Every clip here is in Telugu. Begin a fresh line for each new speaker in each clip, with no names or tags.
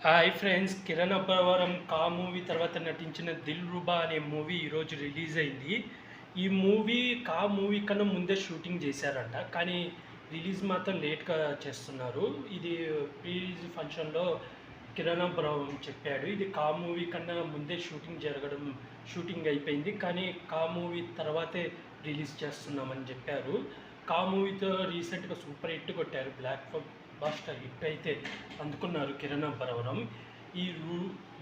హాయ్ ఫ్రెండ్స్, కిరణ్ అబ్బవరం కా మూవీ తర్వాత నటించిన దిల్ రుబా అనే మూవీ ఈరోజు రిలీజ్ అయింది. ఈ మూవీ కా మూవీ కన్నా ముందే షూటింగ్ చేశారంట, కానీ రిలీజ్ మాత్రం లేట్గా చేస్తున్నారు. ఇది ప్రీ రిలీజ్ ఫంక్షన్లో కిరణ్ అబ్బవరం చెప్పాడు, ఇది కా మూవీ కన్నా ముందే షూటింగ్ అయిపోయింది, కానీ కా మూవీ తర్వాతే రిలీజ్ చేస్తున్నామని చెప్పారు. కా మూవీతో రీసెంట్గా సూపర్ హిట్ కొట్టారు, బ్లాక్ బాస్టర్ హిట్ అయితే అందుకున్నారు కిరణ్ అబ్బవరం. ఈ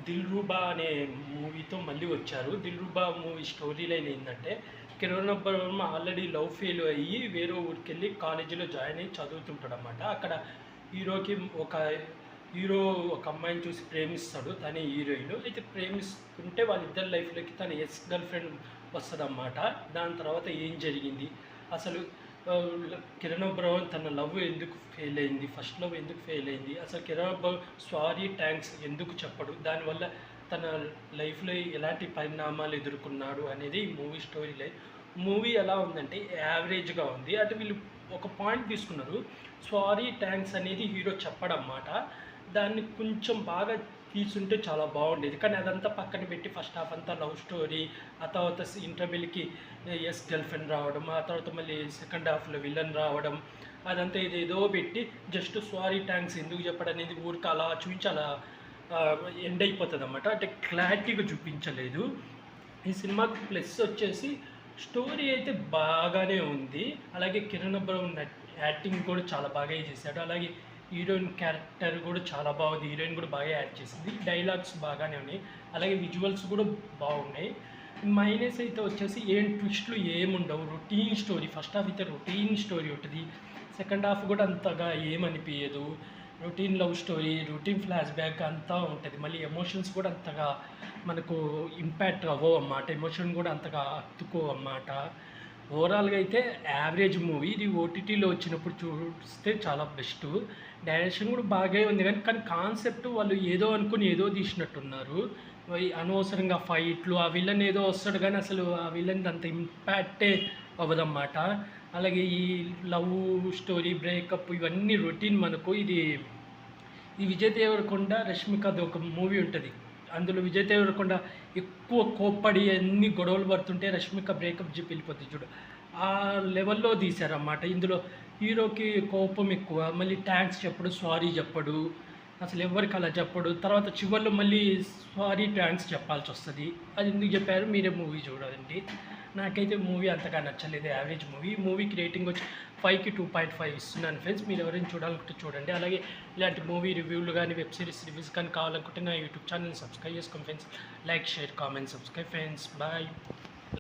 దిల్ రూబా అనే మూవీతో మళ్ళీ వచ్చారు. దిల్ రూబా మూవీ స్టోరీ లైన్ ఏంటంటే, Kiran Abbavaram already love fail అయ్యి వేరే ఊరికి వెళ్ళి కాలేజీలో జాయిన్ అయ్యి చదువుతుంటాడు అన్నమాట. అక్కడ హీరోకి ఒక అమ్మాయిని చూసి ప్రేమిస్తాడు, తనే హీరోయిన్. అయితే ప్రేమిస్తుంటే వాళ్ళిద్దరి లైఫ్లోకి తన ఎక్స్ గర్ల్ ఫ్రెండ్ వస్తుందన్నమాట. దాని తర్వాత ఏం జరిగింది, అసలు కిరణ్ అబ్బవరం తన లవ్ ఎందుకు ఫెయిల్ అయింది, ఫస్ట్ లవ్ ఎందుకు ఫెయిల్ అయింది, అసలు కిరణ్ అబ్బవరం సారీ థ్యాంక్స్ ఎందుకు చెప్పడు, దానివల్ల తన లైఫ్లో ఎలాంటి పరిణామాలు ఎదుర్కొన్నాడు అనేది మూవీ స్టోరీ లైన్. మూవీ ఎలా ఉందంటే యావరేజ్గా ఉంది. అంటే వీళ్ళు ఒక పాయింట్ తీసుకున్నారు, సారీ థ్యాంక్స్ అనేది హీరో చెప్పడన్నమాట. దాన్ని కొంచెం బాగా తీసుంటే చాలా బాగుండేది, కానీ అదంతా పక్కన పెట్టి ఫస్ట్ హాఫ్ అంతా లవ్ స్టోరీ, ఆ తర్వాత ఇంటర్వెల్కి ఎస్ గర్ల్ ఫ్రెండ్ రావడం, ఆ తర్వాత మళ్ళీ సెకండ్ హాఫ్లో విలన్ రావడం, అదంతా ఇదేదో పెట్టి జస్ట్ సారీ థ్యాంక్స్ ఎందుకు చెప్పడం అనేది ఊరికి అలా చూపించి అలా ఎండ్ అయిపోతుంది అన్నమాట. అంటే క్లారిటీగా చూపించలేదు. ఈ సినిమాకి ప్లస్ వచ్చేసి స్టోరీ అయితే బాగానే ఉంది, అలాగే కిరణ్ అబ్బవరం యాక్టింగ్ కూడా చాలా బాగా చేశాడు, అలాగే హీరోయిన్ క్యారెక్టర్ కూడా చాలా బాగుంది, హీరోయిన్ కూడా బాగా యాడ్ చేసింది, డైలాగ్స్ బాగానే ఉన్నాయి, అలాగే విజువల్స్ కూడా బాగున్నాయి. మైనస్ అయితే వచ్చేసి ట్విస్ట్లు ఏముండవు, రొటీన్ స్టోరీ. ఫస్ట్ హాఫ్ అయితే రొటీన్ స్టోరీ ఉంటుంది, సెకండ్ హాఫ్ కూడా అంతగా ఏమనిపించదు. Routine love story, routine flashback అంతా ఉంటుంది. మళ్ళీ ఎమోషన్స్ కూడా అంతగా మనకు ఇంపాక్ట్ అవ్వవు అన్నమాట, ఎమోషన్ కూడా అంతగా అత్తుకోవు అన్నమాట. ఓవరాల్గా అయితే యావరేజ్ మూవీ. ఇది ఓటీటీలో వచ్చినప్పుడు చూస్తే చాలా బెస్ట్. డైరెక్షన్ కూడా బాగా ఉంది, కానీ కాన్సెప్ట్ వాళ్ళు ఏదో అనుకుని ఏదో తీసినట్టున్నారు. అనవసరంగా ఫైట్లు, ఆ విలన్ ఏదో వస్తాడు కానీ అసలు ఆ విలన్ అంత ఇంపాక్టే అవ్వదన్నమాట. అలాగే ఈ లవ్ స్టోరీ, బ్రేకప్ ఇవన్నీ రొటీన్ మనకు. ఇది విజయ్ దేవరకొండ రష్మికది ఒక మూవీ ఉంటుంది, అందులో విజయ్ దేవరకొండ ఎక్కువ కోప్పడి అన్ని గొడవలు పడుతుంటే రష్మిక బ్రేకప్ చెప్పి వెళ్ళిపోతుంది చూడు, ఆ లెవెల్లో తీశారన్నమాట. ఇందులో హీరోకి కోపం ఎక్కువ, మళ్ళీ థ్యాంక్స్ చెప్పడు, సారీ చెప్పడు, అసలు ఎవరికి అలా చెప్పడు. తర్వాత చివరిలో మళ్ళీ సారీ థ్యాంక్స్ చెప్పాల్సి వస్తుంది. అది ఎందుకు చెప్పారు మీరే మూవీ చూడండి. నాకైతే మూవీ అంతగా నచ్చలేదు, యావరేజ్ మూవీ. మూవీకి రేటింగ్ వచ్చి 5కి 2.5 ఇస్తున్నాను ఫ్రెండ్స్. మీరు ఎవరైనా చూడాలనుకుంటే చూడండి. అలాగే ఇలాంటి మూవీ రివ్యూలు కానీ వెబ్ సిరీస్ రివ్యూస్ కానీ కావాలనుకుంటే నా యూట్యూబ్ ఛానల్ సబ్స్క్రైబ్ చేసుకోండి friends. Like, share, comment, subscribe friends. Bye.